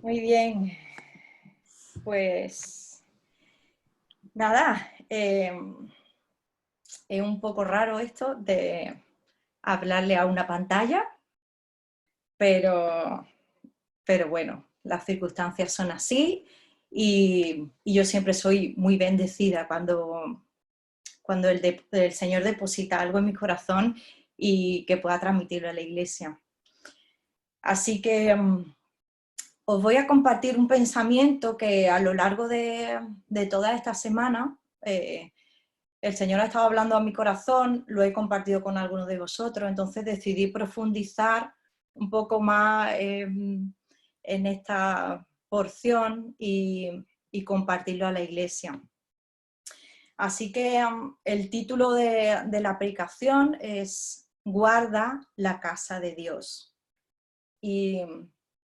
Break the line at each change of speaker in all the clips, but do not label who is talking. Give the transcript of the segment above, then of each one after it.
Muy bien, pues nada, es un poco raro esto de hablarle a una pantalla, pero, pero bueno, las circunstancias son así y yo siempre soy muy bendecida cuando el Señor deposita algo en mi corazón y que pueda transmitirlo a la iglesia. Así que os voy a compartir un pensamiento que a lo largo de toda esta semana el Señor ha estado hablando a mi corazón, lo he compartido con algunos de vosotros, entonces decidí profundizar un poco más en esta porción y compartirlo a la iglesia. Así que el título de la predicación es Guarda la casa de Dios. Y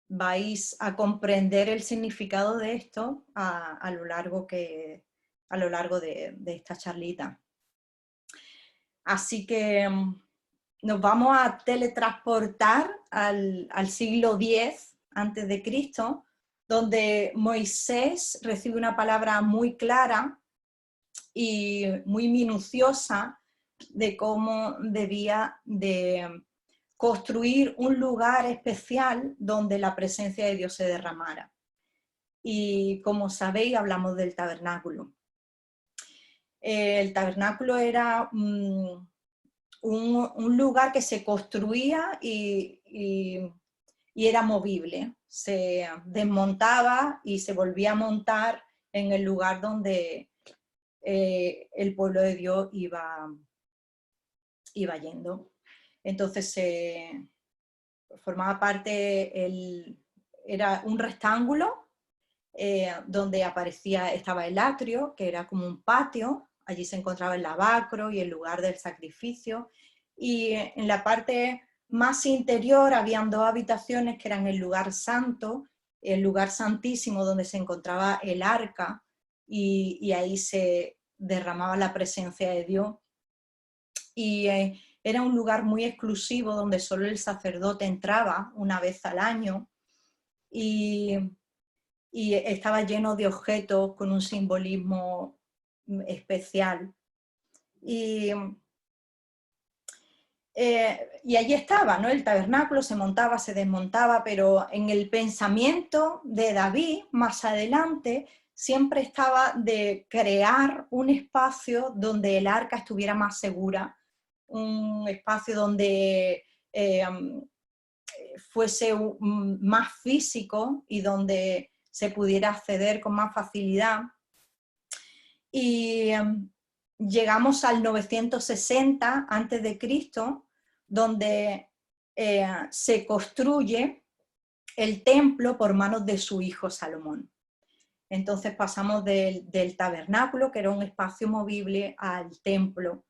vais a comprender el significado de esto a lo largo de esta charlita. Así que nos vamos a teletransportar al siglo X antes de Cristo, donde Moisés recibe una palabra muy clara y muy minuciosa de cómo debía de construir un lugar especial donde la presencia de Dios se derramara. Y como sabéis, hablamos del tabernáculo. El tabernáculo era un lugar que se construía y era movible. Se desmontaba y se volvía a montar en el lugar donde el pueblo de Dios iba yendo. Entonces formaba parte, era un rectángulo donde estaba el atrio, que era como un patio, allí se encontraba el lavacro y el lugar del sacrificio, y en la parte más interior habían dos habitaciones que eran el lugar santo, el lugar santísimo donde se encontraba el arca, y ahí se derramaba la presencia de Dios. Y era un lugar muy exclusivo donde solo el sacerdote entraba una vez al año y estaba lleno de objetos con un simbolismo especial. Y allí estaba, ¿no? El tabernáculo se montaba, se desmontaba, pero en el pensamiento de David, más adelante, siempre estaba de crear un espacio donde el arca estuviera más segura, un espacio donde fuese más físico y donde se pudiera acceder con más facilidad. Y llegamos al 960 a.C., donde se construye el templo por manos de su hijo Salomón. Entonces pasamos del tabernáculo, que era un espacio movible, al templo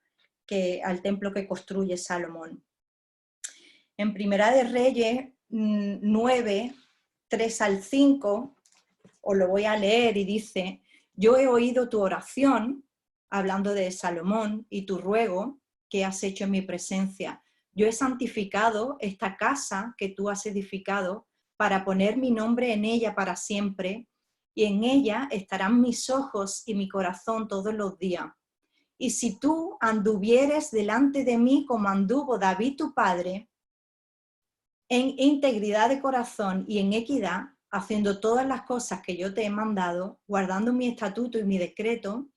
que construye Salomón. En Primera de Reyes 9, 3 al 5, os lo voy a leer y dice: yo he oído tu oración, hablando de Salomón, y tu ruego que has hecho en mi presencia. Yo he santificado esta casa que tú has edificado para poner mi nombre en ella para siempre, y en ella estarán mis ojos y mi corazón todos los días. Y si tú anduvieres delante de mí como anduvo David tu padre, en integridad de corazón y en equidad, haciendo todas las cosas que yo te he mandado, guardando mi estatuto y mi decreto,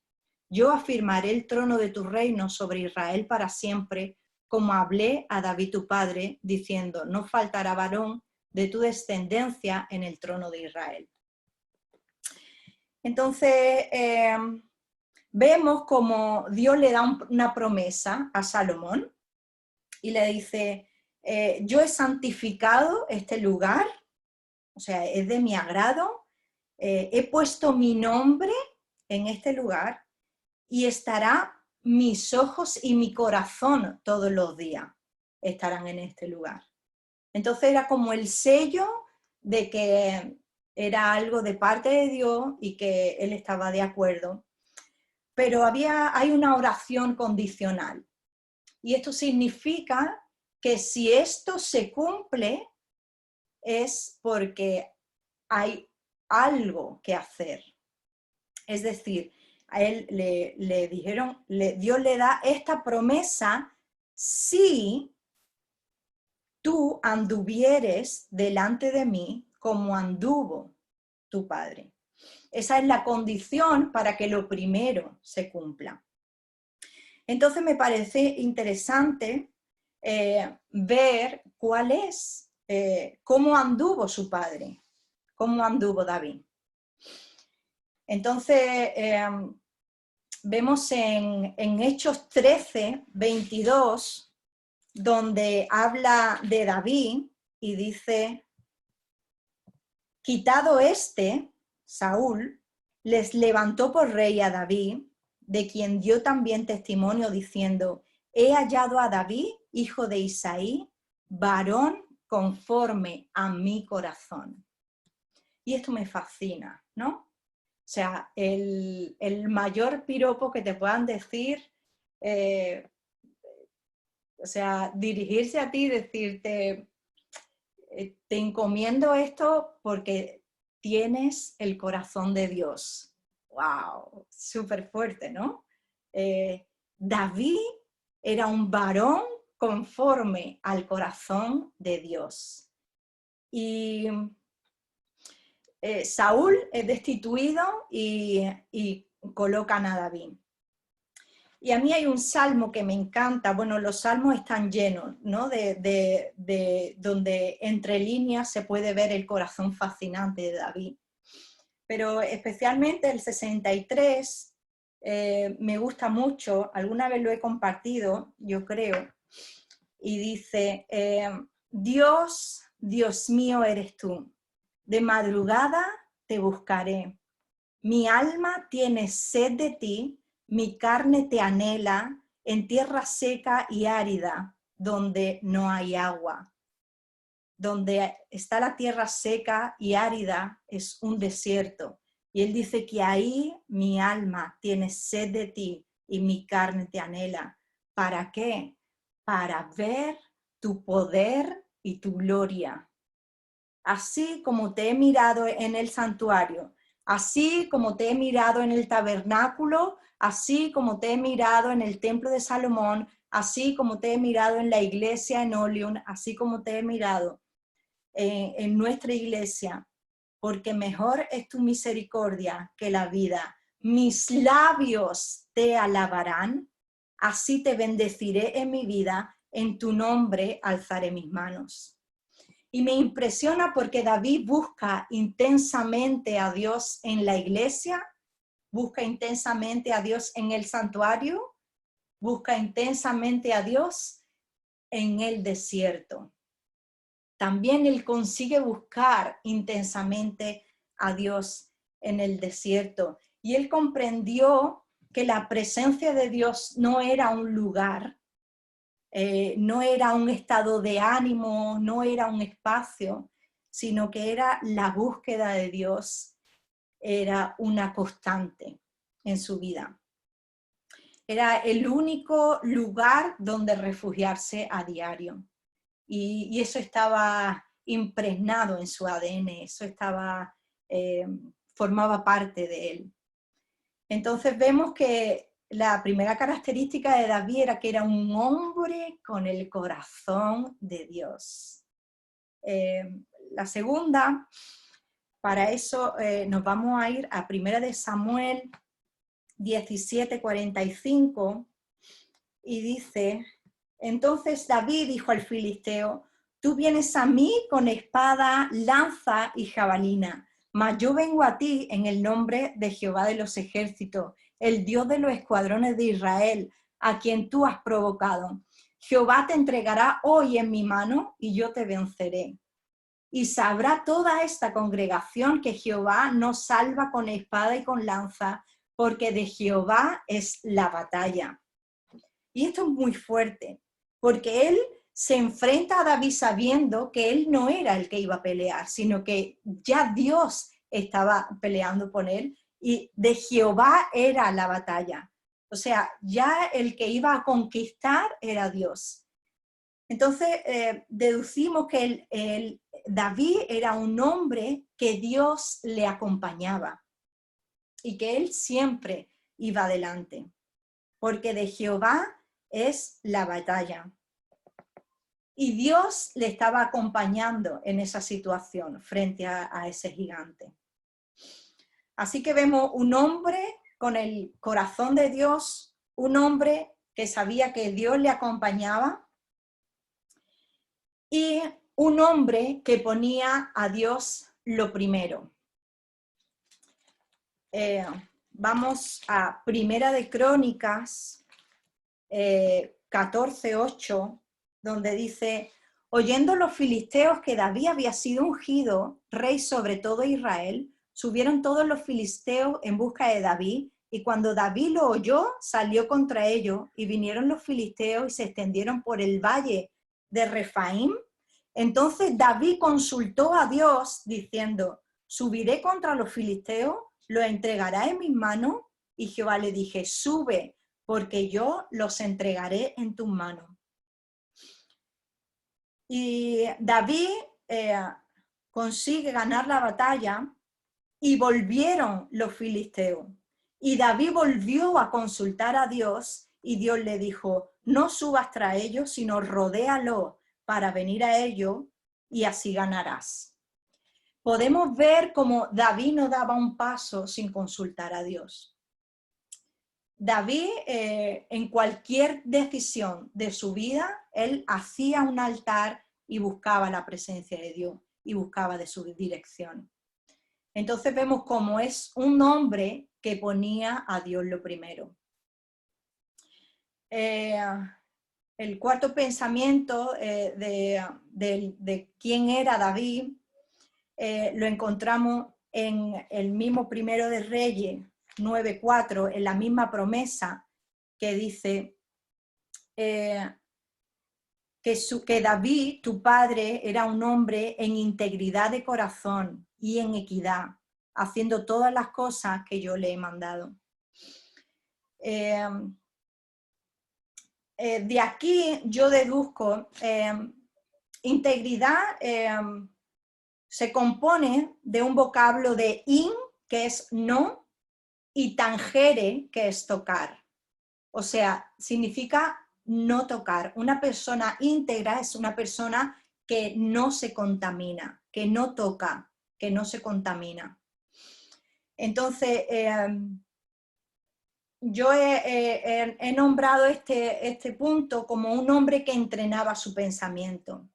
yo afirmaré el trono de tu reino sobre Israel para siempre, como hablé a David tu padre, diciendo: no faltará varón de tu descendencia en el trono de Israel. Entonces, vemos como Dios le da una promesa a Salomón y le dice: yo he santificado este lugar, o sea, es de mi agrado, he puesto mi nombre en este lugar y estará mis ojos y mi corazón todos los días, estarán en este lugar. Entonces era como el sello de que era algo de parte de Dios y que él estaba de acuerdo. Pero hay una oración condicional. Y esto significa que si esto se cumple, es porque hay algo que hacer. Es decir, a él le dijeron, Dios le da esta promesa si tú anduvieres delante de mí como anduvo tu padre. Esa es la condición para que lo primero se cumpla. Entonces me parece interesante ver cuál es, cómo anduvo su padre, cómo anduvo David. Entonces vemos en Hechos 13, 22, donde habla de David y dice: quitado Saúl, les levantó por rey a David, de quien dio también testimonio diciendo: he hallado a David, hijo de Isaí, varón conforme a mi corazón. Y esto me fascina, ¿no? O sea, el mayor piropo que te puedan decir, o sea, dirigirse a ti y decirte: te encomiendo esto porque tienes el corazón de Dios. ¡Wow! Súper fuerte, ¿no? David era un varón conforme al corazón de Dios. Y Saúl es destituido y colocan a David. Y a mí hay un salmo que me encanta. Bueno, los salmos están llenos, ¿no? de donde entre líneas se puede ver el corazón fascinante de David. Pero especialmente el 63 me gusta mucho, alguna vez lo he compartido, yo creo, y dice: Dios, Dios mío eres tú, de madrugada te buscaré, mi alma tiene sed de ti, mi carne te anhela en tierra seca y árida, donde no hay agua. Donde está la tierra seca y árida es un desierto. Y él dice que ahí mi alma tiene sed de ti y mi carne te anhela. ¿Para qué? Para ver tu poder y tu gloria. Así como te he mirado en el santuario, así como te he mirado en el tabernáculo, así como te he mirado en el templo de Salomón, así como te he mirado en la iglesia en Olion, así como te he mirado en nuestra iglesia, porque mejor es tu misericordia que la vida. Mis labios te alabarán, así te bendeciré en mi vida, en tu nombre alzaré mis manos. Y me impresiona porque David busca intensamente a Dios en la iglesia, busca intensamente a Dios en el santuario, busca intensamente a Dios en el desierto. También él consigue buscar intensamente a Dios en el desierto. Y él comprendió que la presencia de Dios no era un lugar, no era un estado de ánimo, no era un espacio, sino que era la búsqueda de Dios, era una constante en su vida. Era el único lugar donde refugiarse a diario. Y eso estaba impregnado en su ADN, eso estaba, formaba parte de él. Entonces vemos que la primera característica de David era que era un hombre con el corazón de Dios. La segunda, para eso nos vamos a ir a 1 de Samuel 17:45 y dice: entonces David dijo al filisteo: tú vienes a mí con espada, lanza y jabalina, mas yo vengo a ti en el nombre de Jehová de los ejércitos, el Dios de los escuadrones de Israel, a quien tú has provocado. Jehová te entregará hoy en mi mano y yo te venceré. Y sabrá toda esta congregación que Jehová no salva con espada y con lanza, porque de Jehová es la batalla. Y esto es muy fuerte, porque él se enfrenta a David sabiendo que él no era el que iba a pelear, sino que ya Dios estaba peleando por él y de Jehová era la batalla. O sea, ya el que iba a conquistar era Dios. Entonces, deducimos que David era un hombre que Dios le acompañaba y que él siempre iba adelante, porque de Jehová es la batalla. Y Dios le estaba acompañando en esa situación frente a ese gigante. Así que vemos un hombre con el corazón de Dios, un hombre que sabía que Dios le acompañaba y un hombre que ponía a Dios lo primero. Vamos a Primera de Crónicas 14:8, donde dice: oyendo los filisteos que David había sido ungido rey sobre todo Israel, subieron todos los filisteos en busca de David, y cuando David lo oyó, salió contra ellos, y vinieron los filisteos y se extendieron por el valle de Refaim. Entonces David consultó a Dios diciendo: subiré contra los filisteos, los entregará en mis manos. Y Jehová le dije: sube, porque yo los entregaré en tus manos. Y David consigue ganar la batalla y volvieron los filisteos. Y David volvió a consultar a Dios y Dios le dijo: no subas tras ellos, sino rodéalo para venir a ellos y así ganarás. Podemos ver cómo David no daba un paso sin consultar a Dios. David, en cualquier decisión de su vida, él hacía un altar y buscaba la presencia de Dios y buscaba de su dirección. Entonces vemos cómo es un hombre que ponía a Dios lo primero. El cuarto pensamiento de quién era David lo encontramos en el mismo Primero de Reyes 9:4, en la misma promesa que dice que David, tu padre, era un hombre en integridad de corazón y en equidad, haciendo todas las cosas que yo le he mandado. De aquí yo deduzco, integridad se compone de un vocablo de in, que es no, y tangere, que es tocar. O sea, significa no tocar. Una persona íntegra es una persona que no se contamina, que no toca, que no se contamina. Entonces, yo he nombrado este punto como un hombre que entrenaba su pensamiento.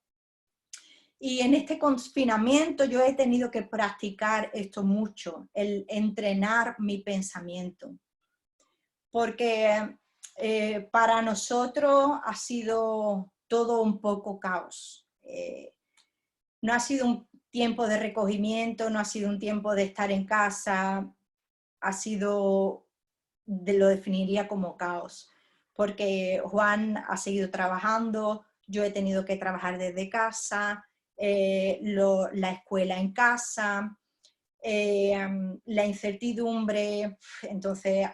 Y en este confinamiento yo he tenido que practicar esto mucho, el entrenar mi pensamiento. Porque para nosotros ha sido todo un poco caos. No ha sido un tiempo de recogimiento, no ha sido un tiempo de estar en casa, ha sido, lo definiría como caos. Porque Juan ha seguido trabajando, yo he tenido que trabajar desde casa, la escuela en casa, la incertidumbre. Entonces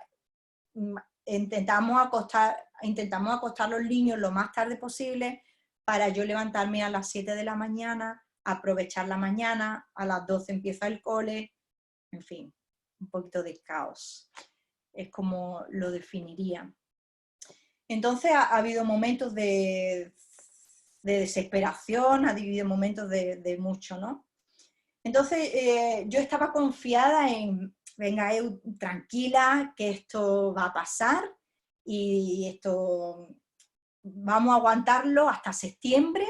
intentamos acostar los niños lo más tarde posible para yo levantarme a las 7 de la mañana, aprovechar la mañana, a las 12 empieza el cole, en fin, un poquito de caos, es como lo definiría. Entonces ha habido momentos de desesperación, ha habido momentos de mucho, ¿no? Entonces yo estaba confiada en: venga, tranquila, que esto va a pasar y esto vamos a aguantarlo hasta septiembre.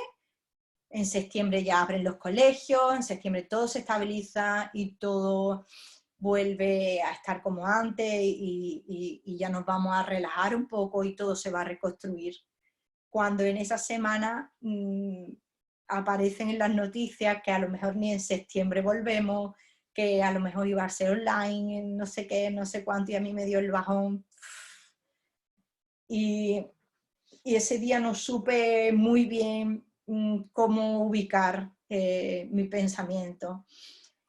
En septiembre ya abren los colegios, en septiembre todo se estabiliza y todo vuelve a estar como antes y ya nos vamos a relajar un poco y todo se va a reconstruir. Cuando en esa semana aparecen en las noticias que a lo mejor ni en septiembre volvemos, que a lo mejor iba a ser online, no sé qué, no sé cuánto, y a mí me dio el bajón. Y ese día no supe muy bien cómo ubicar mi pensamiento.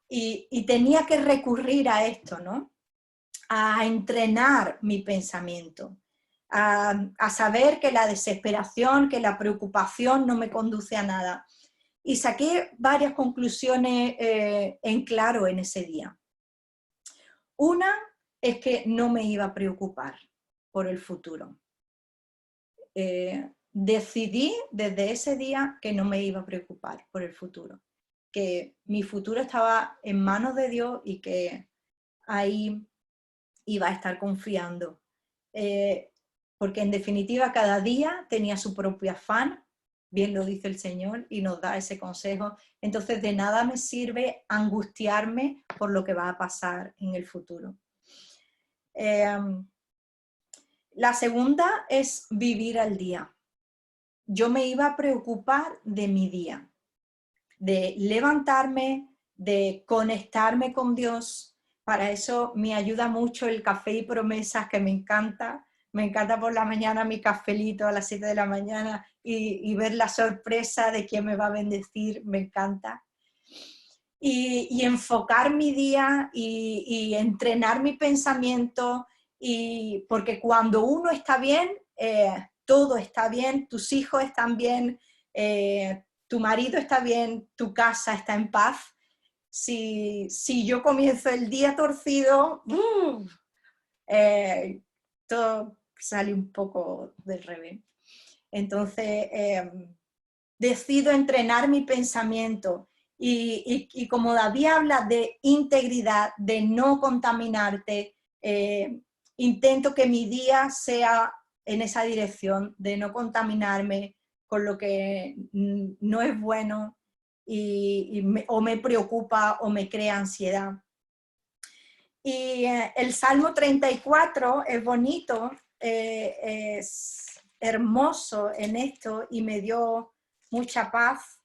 Y tenía que recurrir a esto, ¿no? A entrenar mi pensamiento, a saber que la desesperación, que la preocupación no me conduce a nada. Y saqué varias conclusiones en claro en ese día. Una es que no me iba a preocupar por el futuro. Decidí desde ese día que no me iba a preocupar por el futuro, que mi futuro estaba en manos de Dios y que ahí iba a estar confiando. Porque en definitiva cada día tenía su propio afán, bien lo dice el Señor y nos da ese consejo. Entonces de nada me sirve angustiarme por lo que va a pasar en el futuro. La segunda es vivir al día. Yo me iba a preocupar de mi día, de levantarme, de conectarme con Dios. Para eso me ayuda mucho el café y promesas, que me encanta. Me encanta por la mañana mi cafelito a las 7 de la mañana y ver la sorpresa de quién me va a bendecir, me encanta. Y enfocar mi día y entrenar mi pensamiento, porque cuando uno está bien, todo está bien, tus hijos están bien, tu marido está bien, tu casa está en paz. Si yo comienzo el día torcido, todo sale un poco del revés. Entonces, decido entrenar mi pensamiento y como David habla de integridad, de no contaminarte, intento que mi día sea en esa dirección, de no contaminarme con lo que no es bueno o me preocupa o me crea ansiedad. Y el Salmo 34 es bonito, es hermoso en esto y me dio mucha paz.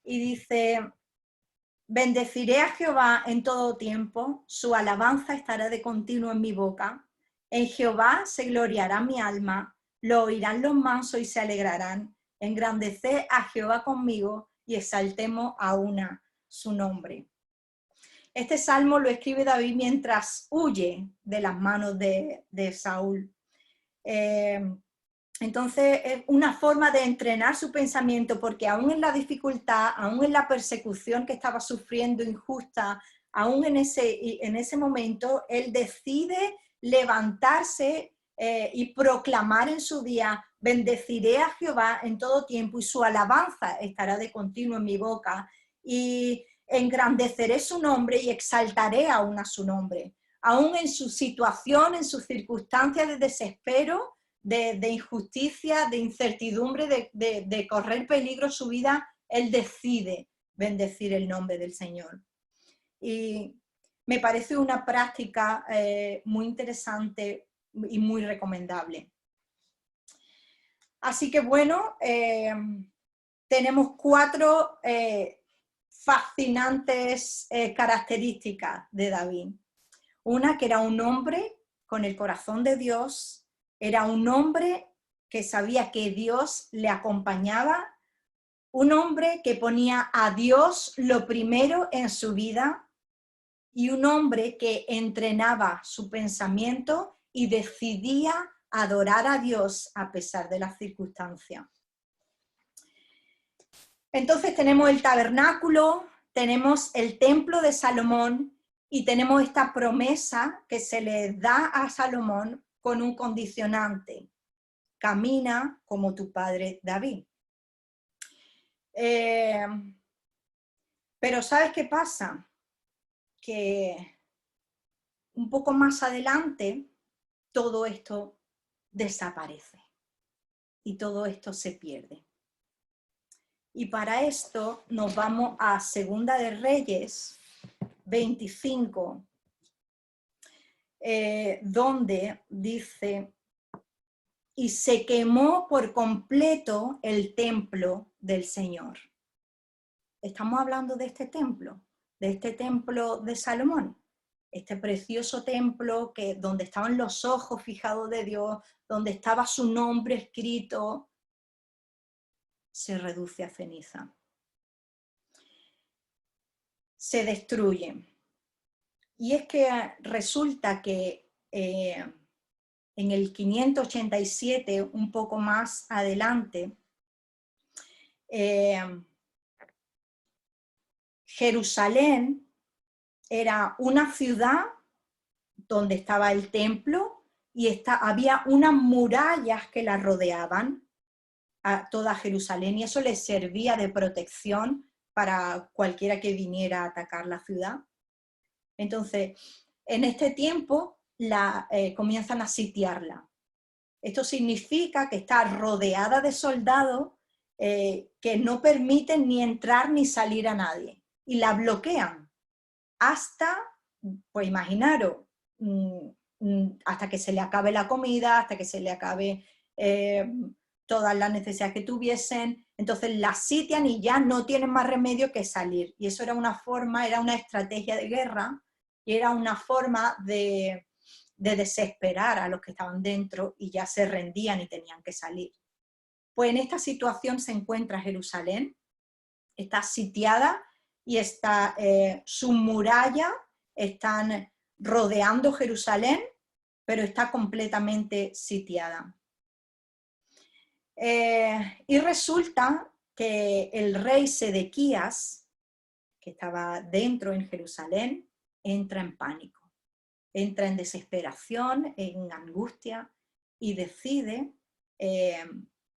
Y dice: bendeciré a Jehová en todo tiempo, su alabanza estará de continuo en mi boca. En Jehová se gloriará mi alma, lo oirán los mansos y se alegrarán. Engrandeced a Jehová conmigo y exaltemos a una su nombre. Este salmo lo escribe David mientras huye de las manos de Saúl. Entonces es una forma de entrenar su pensamiento, porque aún en la dificultad, aún en la persecución que estaba sufriendo injusta, aún en ese momento, él decide levantarse y proclamar en su día: bendeciré a Jehová en todo tiempo y su alabanza estará de continuo en mi boca, y engrandeceré su nombre y exaltaré aún a su nombre. Aún en su situación, en sus circunstancias de desespero, de injusticia, de incertidumbre, de correr peligro su vida, él decide bendecir el nombre del Señor. Y me parece una práctica muy interesante y muy recomendable. Así que bueno, tenemos 4 fascinantes características de David. Una, que era un hombre con el corazón de Dios. Era un hombre que sabía que Dios le acompañaba, un hombre que ponía a Dios lo primero en su vida y un hombre que entrenaba su pensamiento y decidía adorar a Dios a pesar de las circunstancias. Entonces tenemos el tabernáculo, tenemos el templo de Salomón y tenemos esta promesa que se le da a Salomón con un condicionante: camina como tu padre David. Pero ¿sabes qué pasa? Que un poco más adelante todo esto desaparece y todo esto se pierde. Y para esto nos vamos a Segunda de Reyes 25, donde dice: y se quemó por completo el templo del Señor. Estamos hablando de este templo de Salomón, este precioso templo donde estaban los ojos fijados de Dios, donde estaba su nombre escrito, se reduce a ceniza. Se destruye. Y es que resulta que en el 587, un poco más adelante, Jerusalén era una ciudad donde estaba el templo y había unas murallas que la rodeaban a toda Jerusalén, y eso les servía de protección para cualquiera que viniera a atacar la ciudad. Entonces, en este tiempo comienzan a sitiarla. Esto significa que está rodeada de soldados que no permiten ni entrar ni salir a nadie, y la bloquean hasta, pues imaginaros, hasta que se le acabe la comida, hasta que se le acabe todas las necesidades que tuviesen. Entonces la sitian y ya no tienen más remedio que salir. Y eso era una forma, era una estrategia de guerra, y era una forma de desesperar a los que estaban dentro y ya se rendían y tenían que salir. Pues en esta situación se encuentra Jerusalén, está sitiada y está, sus murallas están rodeando Jerusalén, pero está completamente sitiada. Y resulta que el rey Sedequías, que estaba dentro en Jerusalén, entra en pánico, entra en desesperación, en angustia, y decide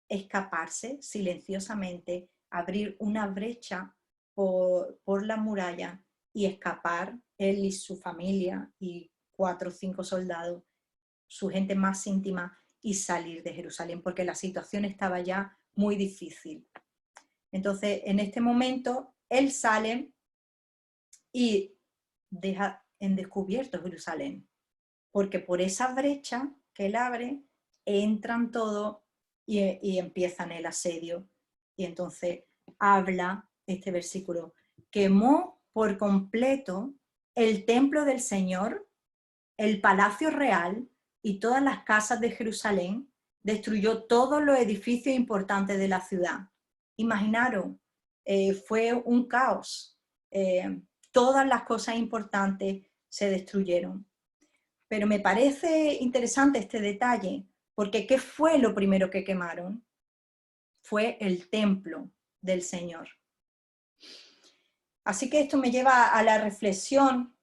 escaparse silenciosamente, abrir una brecha por la muralla y escapar, él y su familia y 4 o 5 soldados, su gente más íntima, y salir de Jerusalén, porque la situación estaba ya muy difícil. Entonces, en este momento, él sale y deja en descubierto Jerusalén, porque por esa brecha que él abre, entran todos y empiezan el asedio. Y entonces habla este versículo: quemó por completo el templo del Señor, el palacio real y todas las casas de Jerusalén, destruyó todos los edificios importantes de la ciudad. Imaginaros, fue un caos. Todas las cosas importantes se destruyeron. Pero me parece interesante este detalle, porque ¿qué fue lo primero que quemaron? Fue el templo del Señor. Así que esto me lleva a la reflexión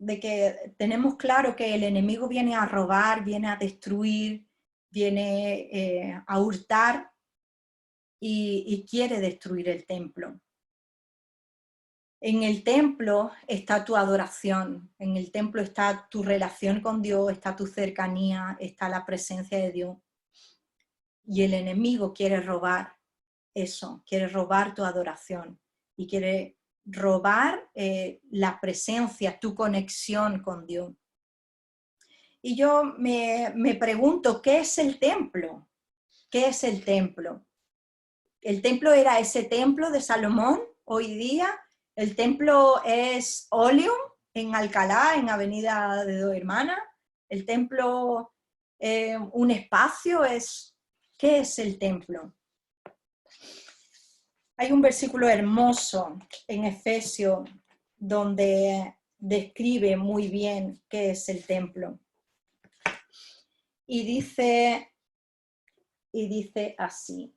de que tenemos claro que el enemigo viene a robar, viene a destruir, viene a hurtar y quiere destruir el templo. En el templo está tu adoración, en el templo está tu relación con Dios, está tu cercanía, está la presencia de Dios. Y el enemigo quiere robar eso, quiere robar tu adoración y quiere robar la presencia, tu conexión con Dios. Y yo me pregunto, ¿qué es el templo? ¿Qué es el templo? El templo era ese templo de Salomón hoy día. El templo es Oleum en Alcalá, en Avenida de Dos Hermanas. El templo, un espacio, ¿qué es el templo? Hay un versículo hermoso en Efesios donde describe muy bien qué es el templo. Y dice así: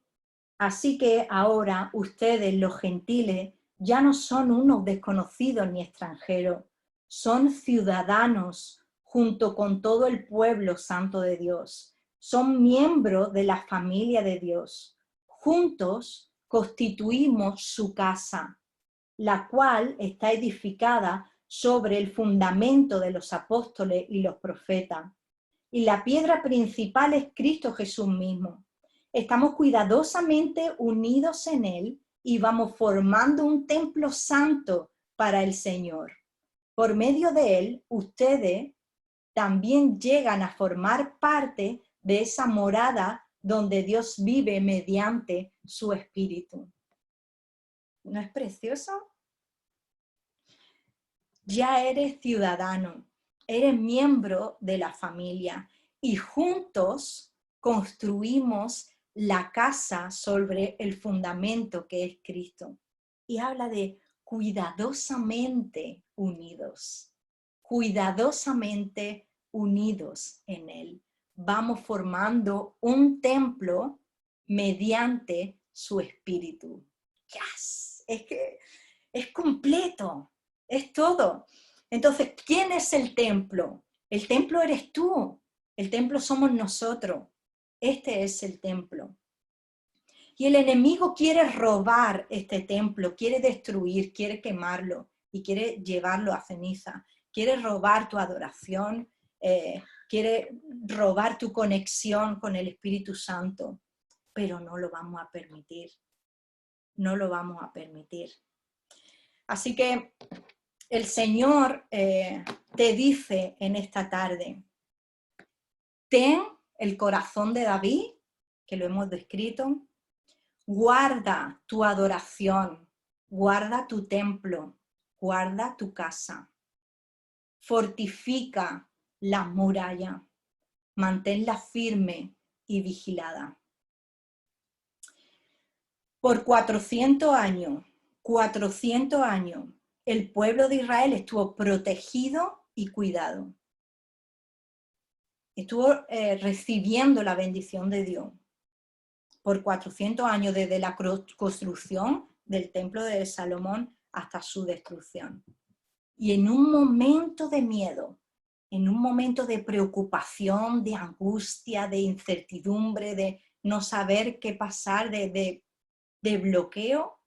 así que ahora ustedes, los gentiles, ya no son unos desconocidos ni extranjeros, son ciudadanos junto con todo el pueblo santo de Dios, son miembros de la familia de Dios. Juntos constituimos su casa, la cual está edificada sobre el fundamento de los apóstoles y los profetas. Y la piedra principal es Cristo Jesús mismo. Estamos cuidadosamente unidos en Él y vamos formando un templo santo para el Señor. Por medio de Él, ustedes también llegan a formar parte de esa morada donde Dios vive mediante su Espíritu. ¿No es precioso? Ya eres ciudadano, eres miembro de la familia y juntos construimos la casa sobre el fundamento que es Cristo. Y habla de cuidadosamente unidos, cuidadosamente unidos en Él. Vamos formando un templo mediante su Espíritu. ¡Yes! Es que es completo, es todo. Entonces, ¿quién es el templo? El templo eres tú, el templo somos nosotros. Este es el templo. Y el enemigo quiere robar este templo, quiere destruir, quiere quemarlo y quiere llevarlo a ceniza. Quiere robar tu adoración, quiere robar tu conexión con el Espíritu Santo, pero no lo vamos a permitir. No lo vamos a permitir. Así que el Señor te dice en esta tarde, ten el corazón de David, que lo hemos descrito, guarda tu adoración, guarda tu templo, guarda tu casa, fortifica la muralla, manténla firme y vigilada. Por 400 años, el pueblo de Israel estuvo protegido y cuidado. Estuvo recibiendo la bendición de Dios. Por 400 años, desde la construcción del templo de Salomón hasta su destrucción. Y en un momento de miedo, en un momento de preocupación, de angustia, de incertidumbre, de no saber qué pasar, de bloqueo,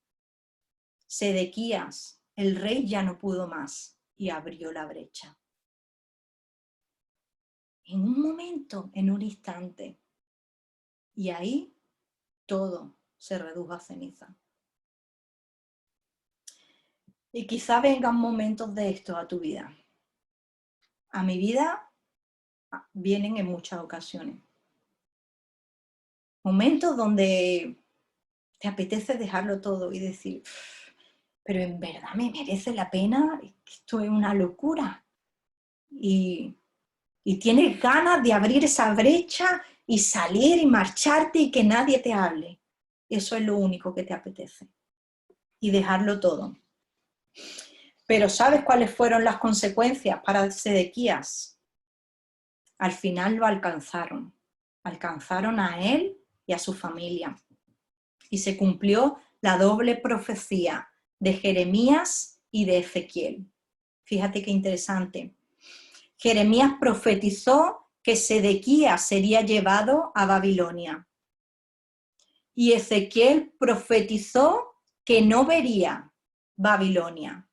Sedequías, el rey, ya no pudo más y abrió la brecha. En un momento, en un instante. Y ahí todo se redujo a ceniza. Y quizá vengan momentos de esto a tu vida. A mi vida vienen en muchas ocasiones. Momentos donde te apetece dejarlo todo y decir, pero en verdad me merece la pena, esto es una locura. Y tienes ganas de abrir esa brecha y salir y marcharte y que nadie te hable. Eso es lo único que te apetece. Y dejarlo todo. Pero ¿sabes cuáles fueron las consecuencias para Sedequías? Al final lo alcanzaron. Alcanzaron a él y a su familia. Y se cumplió la doble profecía de Jeremías y de Ezequiel. Fíjate qué interesante. Jeremías profetizó que Sedequías sería llevado a Babilonia. Y Ezequiel profetizó que no vería Babilonia.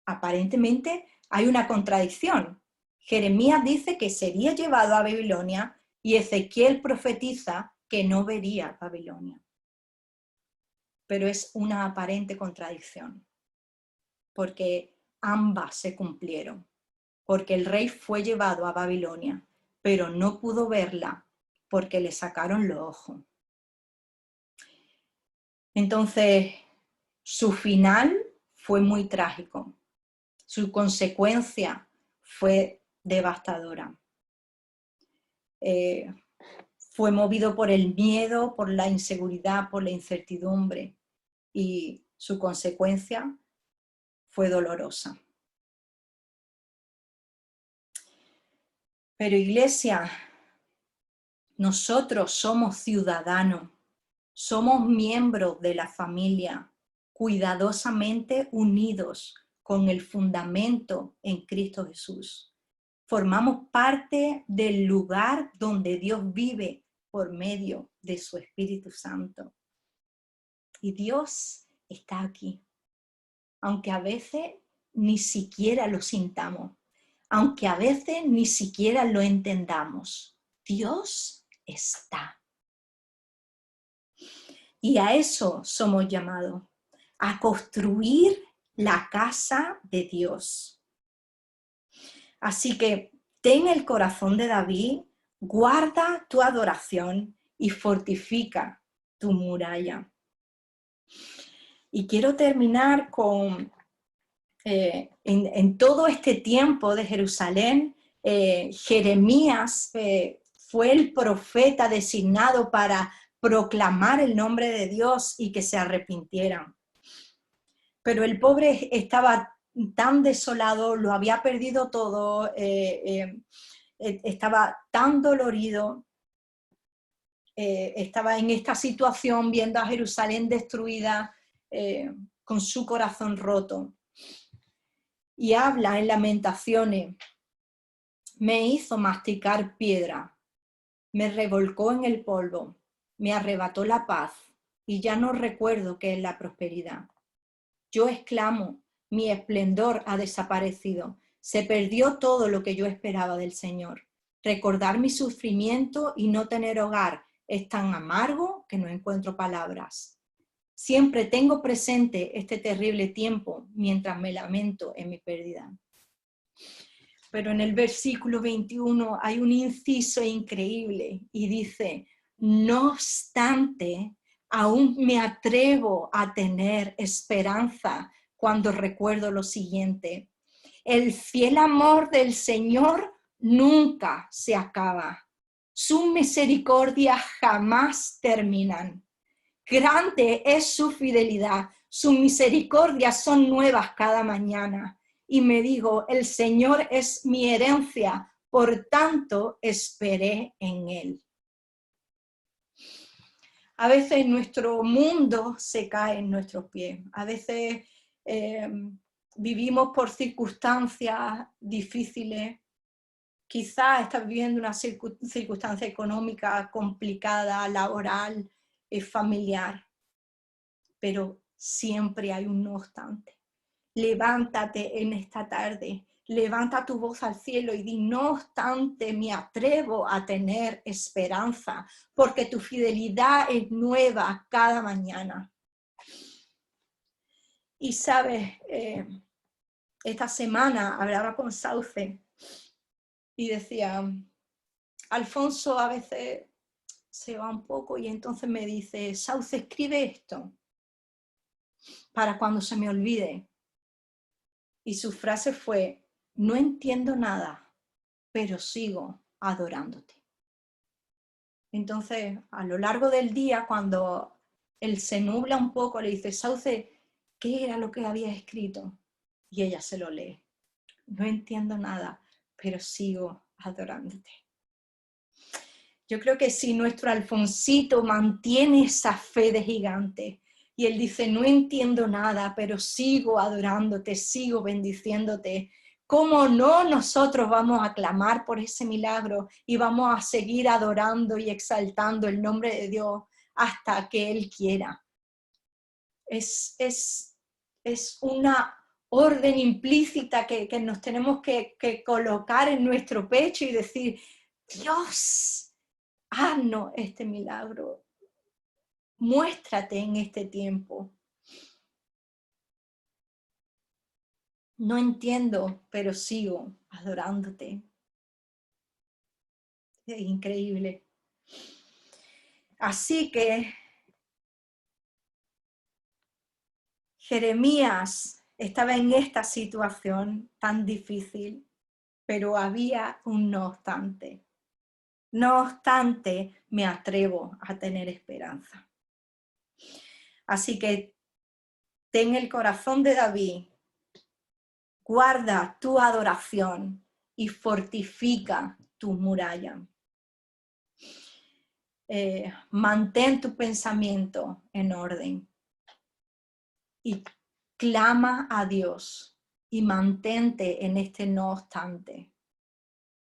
Aparentemente hay una contradicción. Jeremías dice que sería llevado a Babilonia y Ezequiel profetiza que no vería Babilonia. Pero es una aparente contradicción, porque ambas se cumplieron. Porque el rey fue llevado a Babilonia, pero no pudo verla porque le sacaron los ojos. Entonces, su final fue muy trágico. Su consecuencia fue devastadora. Fue movido por el miedo, por la inseguridad, por la incertidumbre, y su consecuencia fue dolorosa. Pero iglesia, nosotros somos ciudadanos, somos miembros de la familia, cuidadosamente unidos con el fundamento en Cristo Jesús. Formamos parte del lugar donde Dios vive por medio de su Espíritu Santo. Y Dios está aquí, aunque a veces ni siquiera lo sintamos, aunque a veces ni siquiera lo entendamos. Dios está. Y a eso somos llamados, a construir la casa de Dios. Así que ten el corazón de David, guarda tu adoración y fortifica tu muralla. Y quiero terminar con, en todo este tiempo de Jerusalén, Jeremías fue el profeta designado para proclamar el nombre de Dios y que se arrepintieran. Pero el pobre estaba tan desolado, lo había perdido todo, estaba tan dolorido, estaba en esta situación viendo a Jerusalén destruida, con su corazón roto. Y habla en Lamentaciones: me hizo masticar piedra, me revolcó en el polvo, me arrebató la paz, y ya no recuerdo qué es la prosperidad. Yo exclamo, mi esplendor ha desaparecido, se perdió todo lo que yo esperaba del Señor. Recordar mi sufrimiento y no tener hogar es tan amargo que no encuentro palabras. Siempre tengo presente este terrible tiempo mientras me lamento en mi pérdida. Pero en el versículo 21 hay un inciso increíble y dice: no obstante, aún me atrevo a tener esperanza cuando recuerdo lo siguiente: el fiel amor del Señor nunca se acaba, sus misericordias jamás terminan. Grande es su fidelidad, sus misericordias son nuevas cada mañana. Y me digo, el Señor es mi herencia, por tanto esperé en Él. A veces nuestro mundo se cae en nuestros pies. A veces vivimos por circunstancias difíciles. Quizás estás viviendo una circunstancia económica complicada, laboral, familiar. Pero siempre hay un no obstante. Levántate en esta tarde, levanta tu voz al cielo y di: no obstante, me atrevo a tener esperanza, porque tu fidelidad es nueva cada mañana. Y sabes, esta semana hablaba con Sauce y decía: Alfonso a veces se va un poco, y entonces me dice: Sauce, escribe esto para cuando se me olvide. Y su frase fue: no entiendo nada, pero sigo adorándote. Entonces, a lo largo del día, cuando él se nubla un poco, le dice: Sauce, ¿qué era lo que había escrito? Y ella se lo lee: no entiendo nada, pero sigo adorándote. Yo creo que si nuestro Alfonsito mantiene esa fe de gigante, y él dice: no entiendo nada, pero sigo adorándote, sigo bendiciéndote, ¿cómo no nosotros vamos a clamar por ese milagro y vamos a seguir adorando y exaltando el nombre de Dios hasta que Él quiera? Es una orden implícita que nos tenemos que colocar en nuestro pecho y decir: Dios, haznos este milagro, muéstrate en este tiempo. No entiendo, pero sigo adorándote. Es increíble. Así que Jeremías estaba en esta situación tan difícil, pero había un no obstante. No obstante, me atrevo a tener esperanza. Así que ten el corazón de David, guarda tu adoración y fortifica tu muralla. Mantén tu pensamiento en orden y clama a Dios y mantente en este no obstante,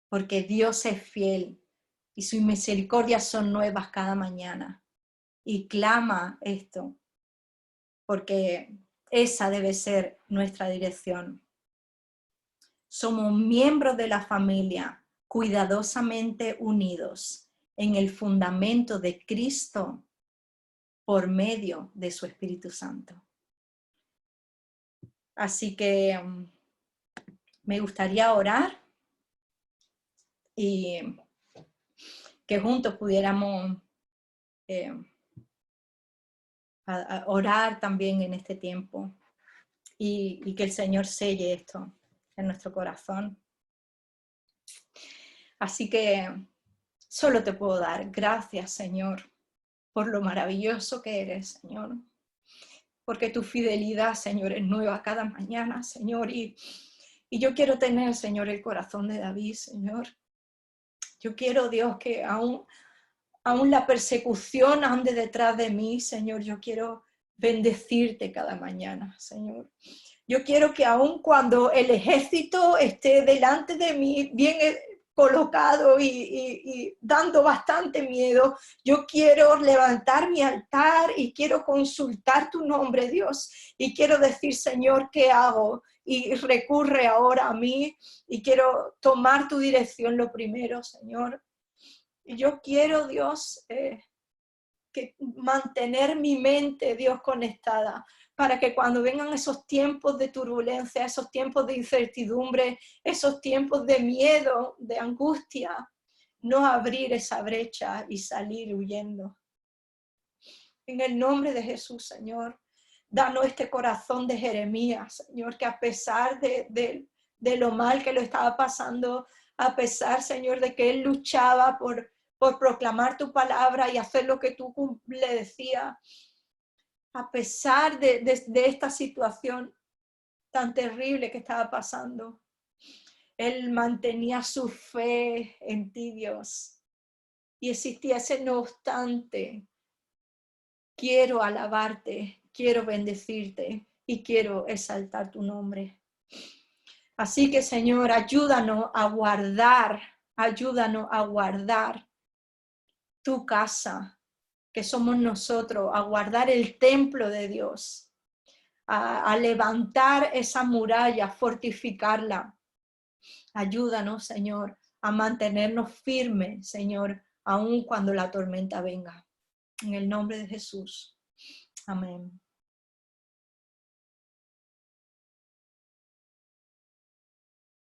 porque Dios es fiel y sus misericordias son nuevas cada mañana. Y clama esto, porque esa debe ser nuestra dirección. Somos miembros de la familia, cuidadosamente unidos en el fundamento de Cristo por medio de su Espíritu Santo. Así que me gustaría orar y que juntos pudiéramos a orar también en este tiempo y que el Señor selle esto en nuestro corazón. Así que solo te puedo dar gracias, Señor, por lo maravilloso que eres, Señor. porque tu fidelidad, Señor, es nueva cada mañana, Señor, y yo quiero tener, Señor, el corazón de David, Señor. Yo quiero, Dios, que aún la persecución ande detrás de mí, Señor, yo quiero bendecirte cada mañana, Señor. Yo quiero que aún cuando el ejército esté delante de mí, bien colocado y dando bastante miedo, yo quiero levantar mi altar y quiero consultar tu nombre, Dios, y quiero decir, Señor, ¿qué hago? Y recurre ahora a mí y quiero tomar tu dirección lo primero, Señor. Y yo quiero, Dios, que mantener mi mente, Dios, conectada, para que cuando vengan esos tiempos de turbulencia, esos tiempos de incertidumbre, esos tiempos de miedo, de angustia, no abrir esa brecha y salir huyendo. En el nombre de Jesús, Señor, danos este corazón de Jeremías, Señor, que a pesar de lo mal que lo estaba pasando, a pesar, Señor, de que él luchaba por proclamar tu palabra y hacer lo que tú le decías, a pesar de esta situación tan terrible que estaba pasando, él mantenía su fe en ti, Dios. Y existía ese no obstante. Quiero alabarte, quiero bendecirte y quiero exaltar tu nombre. Así que, Señor, ayúdanos a guardar tu casa, que somos nosotros, a guardar el templo de Dios, a levantar esa muralla, fortificarla. Ayúdanos, Señor, a mantenernos firmes, Señor, aun cuando la tormenta venga. En el nombre de Jesús. Amén.